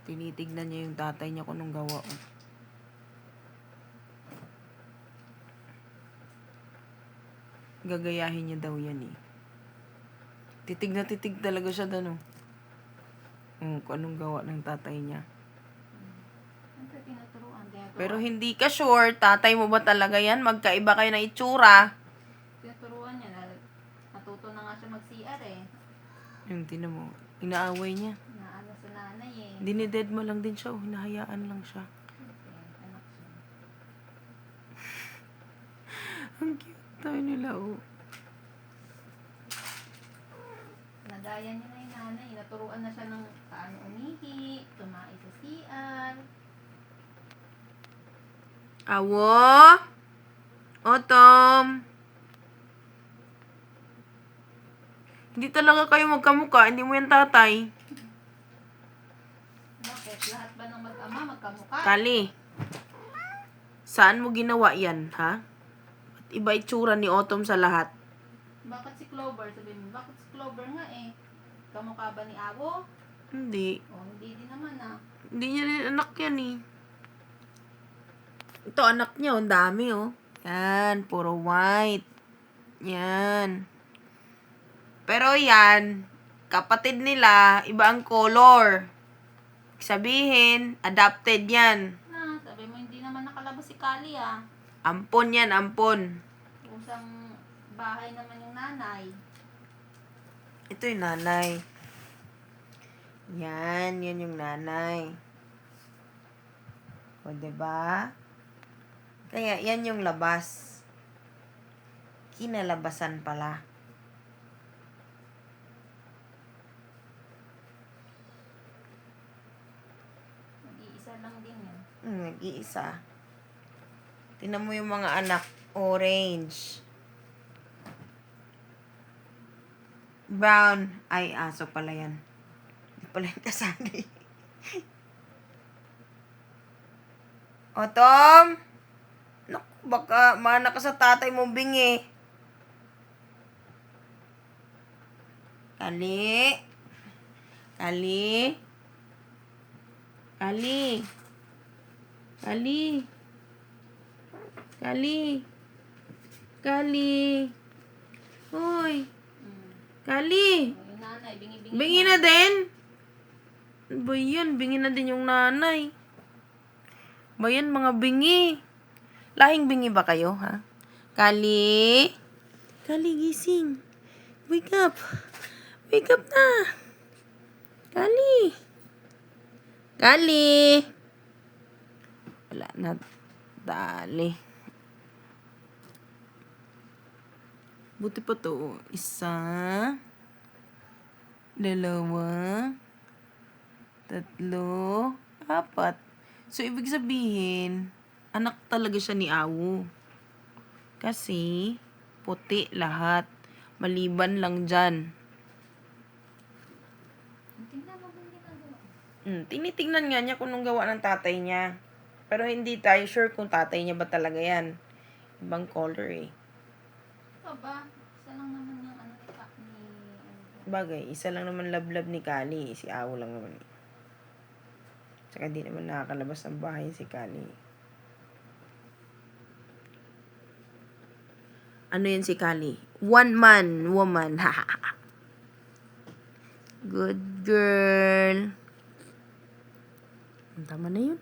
Tinitignan niya yung tatay niya kung anong gawa. Gagayahin niya daw yan eh. Titig na titig talaga siya doon. Kung anong gawa ng tatay niya. Pero hindi ka sure, tatay mo ba talaga yan? Magkaiba kayo na itsura. Tinuturuan niya. Natuto na nga siya mag-CR eh. Yung tinan mo, inaaway niya. Naano sa nanay eh. Dinided mo lang din siya. Hinahayaan lang siya. Okay, anak siya. Ang cute tayo nila Nagaya niya na yung nanay. Naturuan na siya ng paano umihi, tumae sa CR. Awo? Otom? Hindi talaga kayo magkamukha. Hindi mo yan tatay. Bakit? Lahat ba ng mag-ama magkamukha? Kali. Saan mo ginawa yan, ha? At iba itsura ni Otom sa lahat. Bakit si Clover? Sabihin mo, bakit si Clover nga eh? Kamukha ba ni Awo? Hindi. O, hindi din naman ah. Hindi niya rin anak yan eh. Ito anak niya, ang dami oh. Yan, puro white. Yan. Pero yan, kapatid nila, iba ang color. Sabihin, adopted yan. Sabi mo hindi naman nakalabas si Kali ah. Ampon yan, ampon. Usang bahay naman yung nanay. Ito yung nanay. Yan yung nanay. O, diba? Kaya, yan yung labas. Kinalabasan pala. Nag-iisa lang din yan. Nag-iisa. Tingnan mo yung mga anak. Orange. Brown. Ay, aso pala yan. Hindi pala yung kasali. O, Tom? Naku, baka mana ka sa tatay mo bingi. Kali. Kali. Kali. Kali. Kali. Kali. Hoy. Kali. O, yung nanay, bingi-bingi. Bingi na din? Ano ba yan? Bingi na din yung nanay. Ba yan, mga bingi? Lahing bingi ba kayo, ha? Kali? Kali, gising. Wake up. Wake up na. Kali. Kali. Wala na. Dali. Buti pa to. Isa. Dalawa. Tatlo. Apat. So, ibig sabihin, anak talaga siya ni Awo. Kasi, puti lahat. Maliban lang dyan. Tingnan mo ba yung ginagawa? Tinitingnan nga niya kung anong gawa ng tatay niya. Pero hindi tayo sure kung tatay niya ba talaga yan. Ibang color eh. Ito ba? Isa lang naman yung ano ni Bagay, isa lang naman lablab ni Kali. Si Awo lang naman. Saka di naman nakakalabas ng bahay si Kali. Ano yan si Kali? One man, woman. Good girl. Tama na yun.